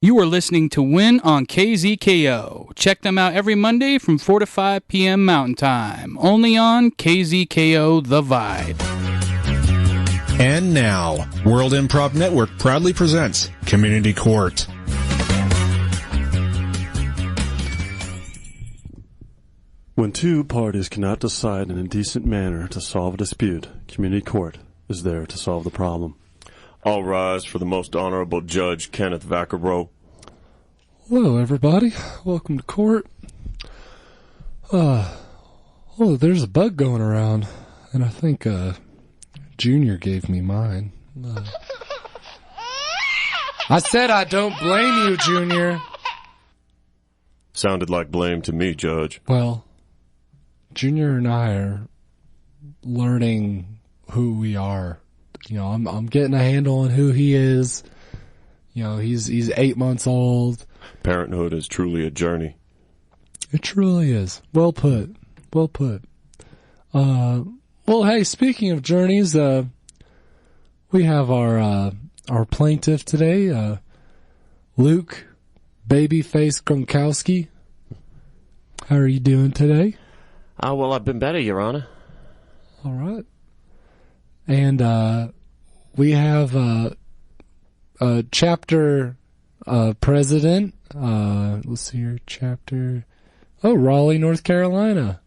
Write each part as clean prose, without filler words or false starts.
You are listening to Win on KZKO. Check them out every Monday from 4 to 5 p.m. Mountain Time. Only on KZKO The Vibe. And now, World Improv Network proudly presents Community Court. When two parties cannot decide in a decent manner to solve a dispute, Community Court is there to solve the problem. All rise for the Most Honorable Judge Kenneth Vicarro. Hello, everybody. Welcome to court. There's a bug going around, and I think Junior gave me mine. I said I don't blame you, Junior. Sounded like blame to me, Judge. Well, Junior and I are learning who we are. You know, I'm getting a handle on who he is. You know, he's 8 months old. Parenthood is truly a journey. It truly is. Well put. Well put. Well, hey, speaking of journeys, we have our plaintiff today, Luke Babyface Gronkowski. How are you doing today? Well, I've been better, Your Honor. All right. And we have a chapter president. Let's see your chapter. Oh, Raleigh, North Carolina.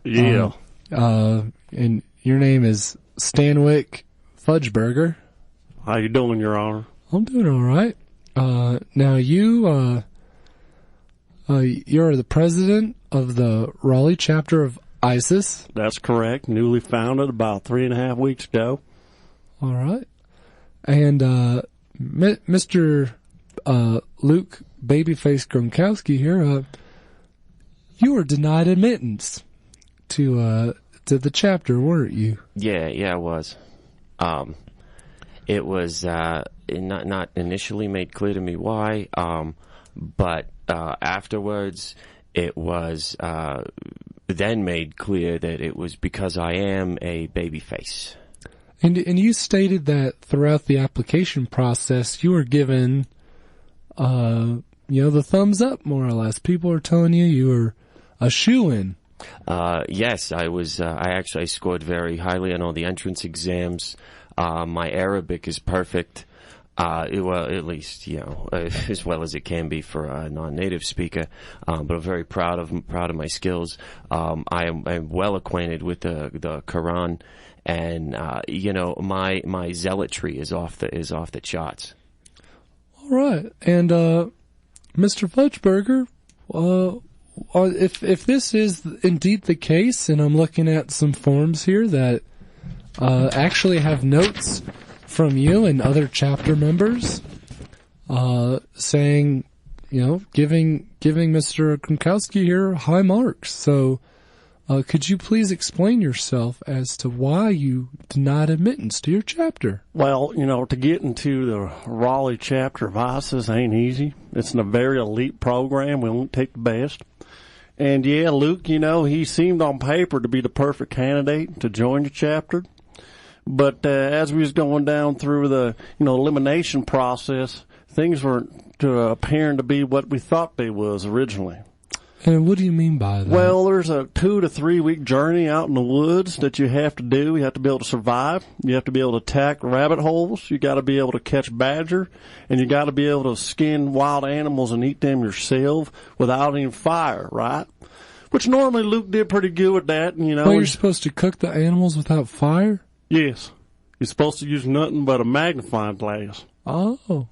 Yeah. And your name is Stanwyck Fudgeberger. How you doing, Your Honor? I'm doing all right. Now you're the president of the Raleigh chapter of ISIS. That's correct. Newly founded about 3.5 weeks ago. All right. And Mr. Luke Babyface Gronkowski here, you were denied admittance to the chapter, weren't you? Yeah, I was. It was not initially made clear to me why, but afterwards it was then made clear that it was because I am a babyface. And you stated that throughout the application process, you were given, the thumbs up, more or less. People are telling you were a shoo-in. Yes, I was. I scored very highly on all the entrance exams. My Arabic is perfect. Well, at least, as well as it can be for a non-native speaker. But I'm very proud of my skills. I'm well acquainted with the Quran, and my zealotry is off the charts. All right, and Mr. Fudgeberger, if this is indeed the case, and I'm looking at some forms here that actually have notes from you and other chapter members, saying, giving Mr. Gronkowski here high marks. So, could you please explain yourself as to why you denied admittance to your chapter? Well, to get into the Raleigh chapter of ISIS ain't easy. It's in a very elite program. We won't take the best. And yeah, Luke, he seemed on paper to be the perfect candidate to join the chapter. But as we was going down through the elimination process, things weren't appearing to be what we thought they was originally. And what do you mean by that? Well, there's a 2 to 3 week journey out in the woods that you have to do. You have to be able to survive. You have to be able to attack rabbit holes. You got to be able to catch badger, and you got to be able to skin wild animals and eat them yourself without any fire, right? Which normally Luke did pretty good with that. Well, you're supposed to cook the animals without fire? Yes. You're supposed to use nothing but a magnifying glass. Oh.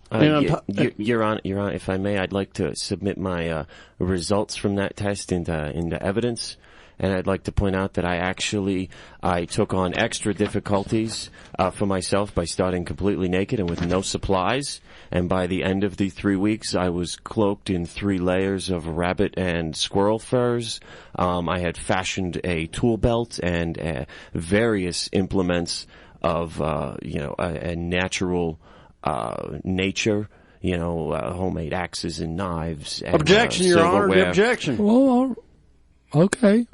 Your Honor, if I may, I'd like to submit my results from that test into evidence. And I'd like to point out that I took on extra difficulties for myself by starting completely naked and with no supplies. And by the end of the 3 weeks, I was cloaked in 3 layers of rabbit and squirrel furs. I had fashioned a tool belt and various implements of, a natural nature. Homemade axes and knives. And, objection, Your Honor. The objection. Well, okay.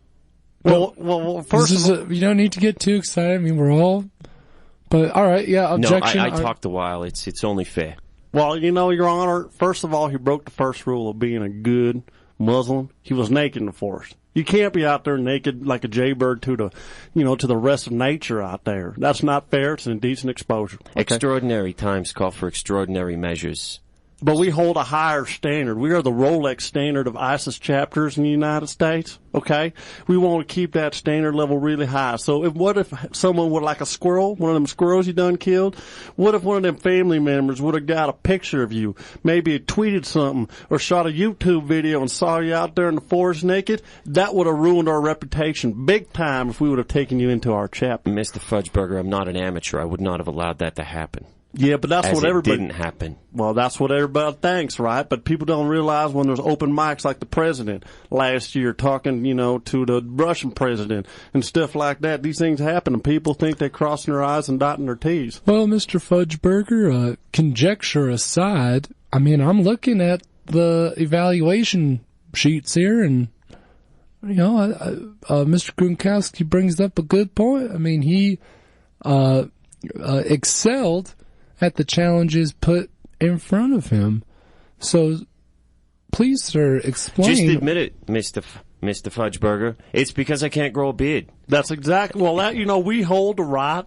Well, first of all, you don't need to get too excited. I mean, we're all, but all right, yeah, objection. No, I talked a while. It's only fair. Well, Your Honor, first of all, he broke the first rule of being a good Muslim. He was naked in the forest. You can't be out there naked like a jaybird to the rest of nature out there. That's not fair. It's an indecent exposure. Okay? Extraordinary times call for extraordinary measures. But we hold a higher standard. We are the Rolex standard of ISIS chapters in the United States, okay? We want to keep that standard level really high. So what if someone would, like a squirrel, one of them squirrels you done killed, what if one of them family members would have got a picture of you, maybe tweeted something, or shot a YouTube video and saw you out there in the forest naked? That would have ruined our reputation big time if we would have taken you into our chapter. Mr. Fudgeberger, I'm not an amateur. I would not have allowed that to happen. Yeah, but that's what everybody... didn't happen. Well, that's what everybody thinks, right? But people don't realize when there's open mics like the president last year talking, to the Russian president and stuff like that. These things happen, and people think they're crossing their I's and dotting their T's. Well, Mr. Fudgeberger, conjecture aside, I'm looking at the evaluation sheets here, and, Mr. Gronkowski brings up a good point. He excelled at the challenges put in front of him. So, please, sir, explain. Just admit it, Mr. Fudgeberger. It's because I can't grow a beard. That's exactly... Well, we hold the right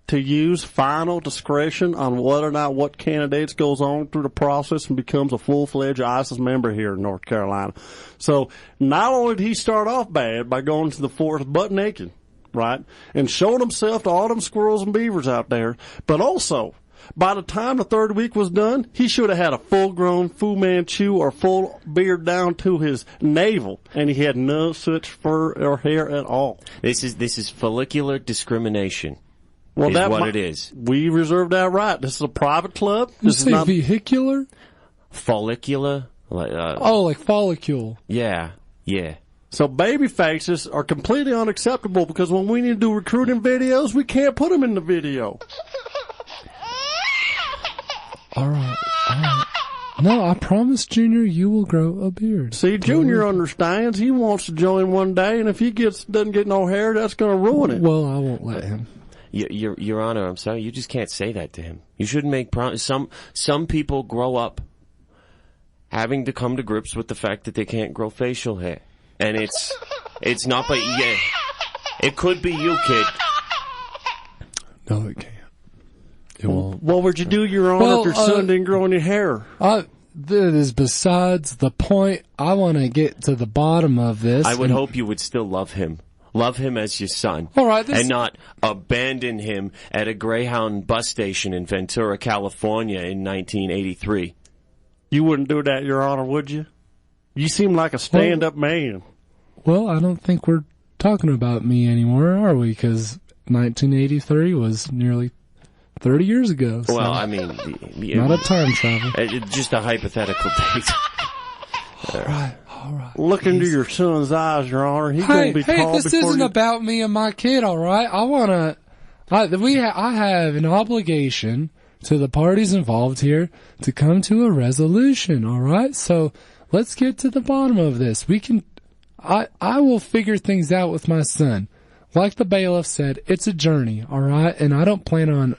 to use final discretion on whether or not what candidates goes on through the process and becomes a full-fledged ISIS member here in North Carolina. So, not only did he start off bad by going to the forest butt naked, right, and showing himself to all them squirrels and beavers out there, but also... by the time the third week was done, he should have had a full-grown Fu Manchu or full beard down to his navel, and he had no such fur or hair at all. This is follicular discrimination. Well, is what it is. We reserve that right. This is a private club. This is not vehicular? Follicular? Like follicule. Yeah. So baby faces are completely unacceptable because when we need to do recruiting videos, we can't put them in the video. All right. No, I promise, Junior, you will grow a beard. See, Junior understands. He wants to join one day, and if he doesn't get no hair, that's going to ruin it. Well, I won't let him. Your Honor, I'm sorry, you just can't say that to him. You shouldn't make promises. Some people grow up having to come to grips with the fact that they can't grow facial hair, and it's not. But yeah, it could be you, kid. No, it can't. What would you do, Your Honor, if your son didn't grow any hair? That is besides the point. I want to get to the bottom of this. I would hope you would still love him. Love him as your son. All right, and not abandon him at a Greyhound bus station in Ventura, California in 1983. You wouldn't do that, Your Honor, would you? You seem like a stand-up man. Well, I don't think we're talking about me anymore, are we? Because 1983 was nearly 30 years ago. So well, I mean... not a time travel. Just a hypothetical date. All right. Look into your son's eyes, Your Honor. He's going to be called this isn't about me and my kid, all right? I have an obligation to the parties involved here to come to a resolution, all right? So let's get to the bottom of this. I will figure things out with my son. Like the bailiff said, it's a journey, all right? And I don't plan on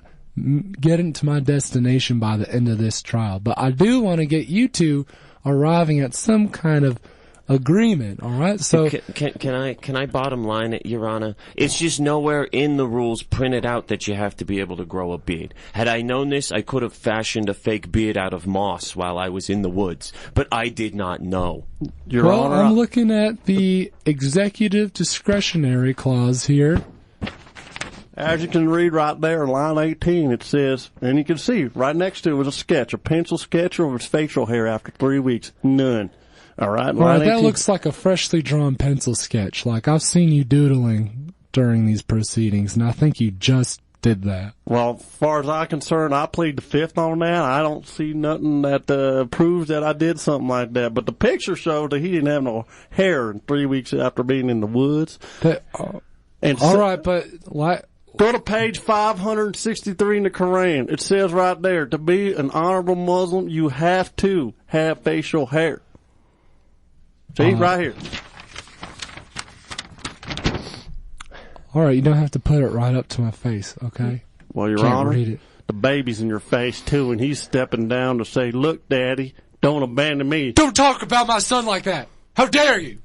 getting to my destination by the end of this trial. But I do want to get you two arriving at some kind of agreement, all right? So can I bottom line it, Your Honor? It's just nowhere in the rules printed out that you have to be able to grow a beard. Had I known this, I could have fashioned a fake beard out of moss while I was in the woods, but I did not know. Your Honor, I'm looking at the executive discretionary clause here. As you can read right there, line 18, it says, and you can see right next to it was a sketch, a pencil sketch of his facial hair after 3 weeks. None. All right, that looks like a freshly drawn pencil sketch. Like, I've seen you doodling during these proceedings, and I think you just did that. Well, as far as I'm concerned, I plead the fifth on that. I don't see nothing that proves that I did something like that. But the picture showed that he didn't have no hair in 3 weeks after being in the woods. All right, but like... Go to page 563 in the Quran. It says right there, to be an honorable Muslim, you have to have facial hair. See, right here. All right, you don't have to put it right up to my face, okay? Well, Your Can't Honor, read it. The baby's in your face, too, and he's stepping down to say, look, Daddy, don't abandon me. Don't talk about my son like that. How dare you?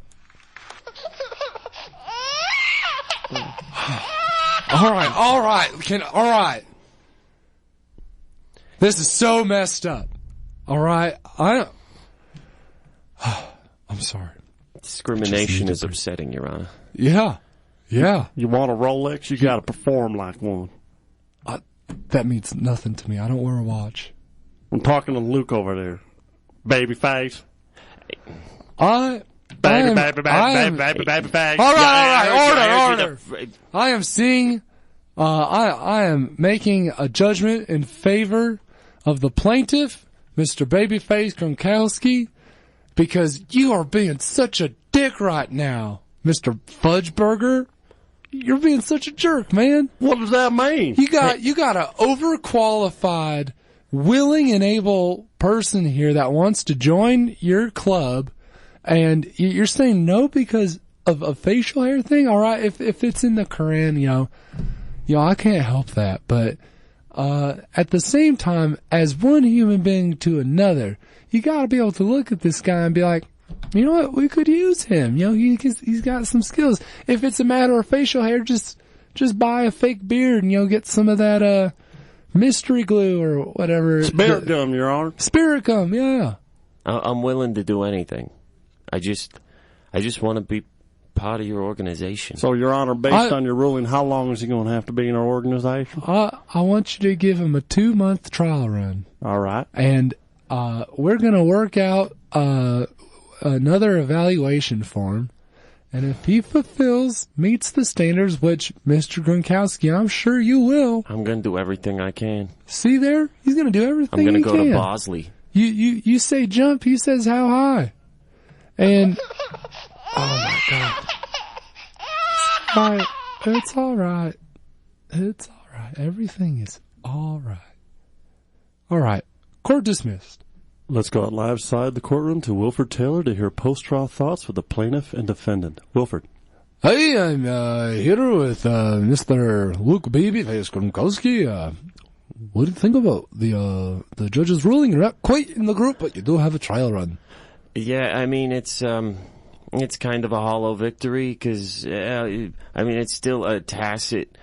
All right. This is so messed up. All right. I'm sorry. Discrimination is upsetting, Your Honor. Yeah. You want a Rolex, you got to perform like one. That means nothing to me. I don't wear a watch. I'm talking to Luke over there. Baby face. Baby face. All right. Order. I am seeing, I am making a judgment in favor of the plaintiff, Mr. Babyface Gronkowski, because you are being such a dick right now, Mr. Fudgeburger. You're being such a jerk, man. What does that mean? You got an overqualified, willing and able person here that wants to join your club, and you're saying no because of a facial hair thing? All right, if it's in the Quran, I can't help that. But at the same time, as one human being to another, you got to be able to look at this guy and be like, you know what? We could use him. He's got some skills. If it's a matter of facial hair, just buy a fake beard and get some of that mystery glue or whatever. Spirit gum, Your Honor. Spirit gum, yeah. I'm willing to do anything. I just want to be part of your organization. So, Your Honor, based on your ruling, how long is he going to have to be in our organization? I want you to give him a 2-month trial run. All right. And we're going to work out another evaluation form, and if he meets the standards, which Mr. Gronkowski, I'm sure you will. I'm going to do everything I can. See there? He's going to do everything he can. I'm going to go to Bosley. You say jump, he says how high. And, oh my God. It's all right. Everything is all right. All right. Court dismissed. Let's go out live side the courtroom to Wilford Taylor to hear post-trial thoughts for the plaintiff and defendant. Wilford. Hey, I'm here with Mr. Luke Babyface Gronkowski. What do you think about the judge's ruling? You're not quite in the group, but you do have a trial run. Yeah, I mean, it's kind of a hollow victory because, it's still a tacit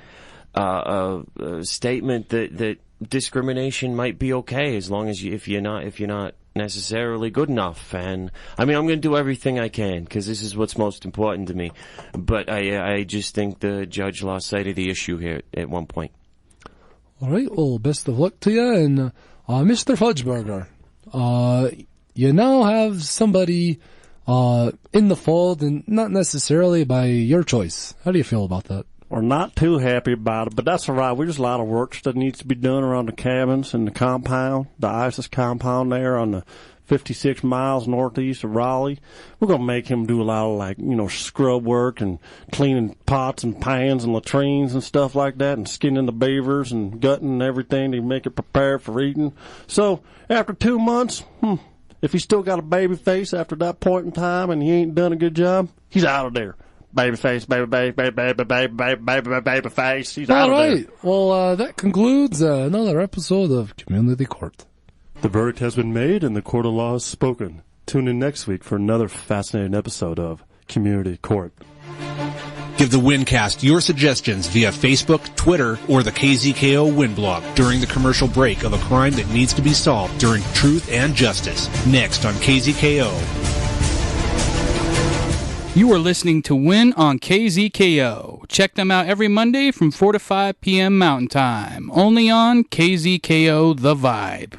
statement that discrimination might be okay as long as if you're not necessarily good enough. And I mean, I'm going to do everything I can because this is what's most important to me. But I just think the judge lost sight of the issue here at one point. All right. Well, best of luck to you. And Mr. Fudgeburger, you now have somebody in the fold, and not necessarily by your choice. How do you feel about that? We're not too happy about it, but that's all right. There's a lot of work that needs to be done around the cabins and the compound, the ISIS compound there on the 56 miles northeast of Raleigh. We're going to make him do a lot of, scrub work and cleaning pots and pans and latrines and stuff like that, and skinning the beavers and gutting and everything to make it prepared for eating. So after 2 months, if he's still got a baby face after that point in time and he ain't done a good job, he's out of there. Baby face, baby face. He's out of there. All right. Well, that concludes another episode of Community Court. The verdict has been made and the court of law has spoken. Tune in next week for another fascinating episode of Community Court. Give the Wincast your suggestions via Facebook, Twitter, or the KZKO Win blog during the commercial break of a crime that needs to be solved during Truth and Justice. Next on KZKO. You are listening to Win on KZKO. Check them out every Monday from 4 to 5 p.m. Mountain Time. Only on KZKO The Vibe.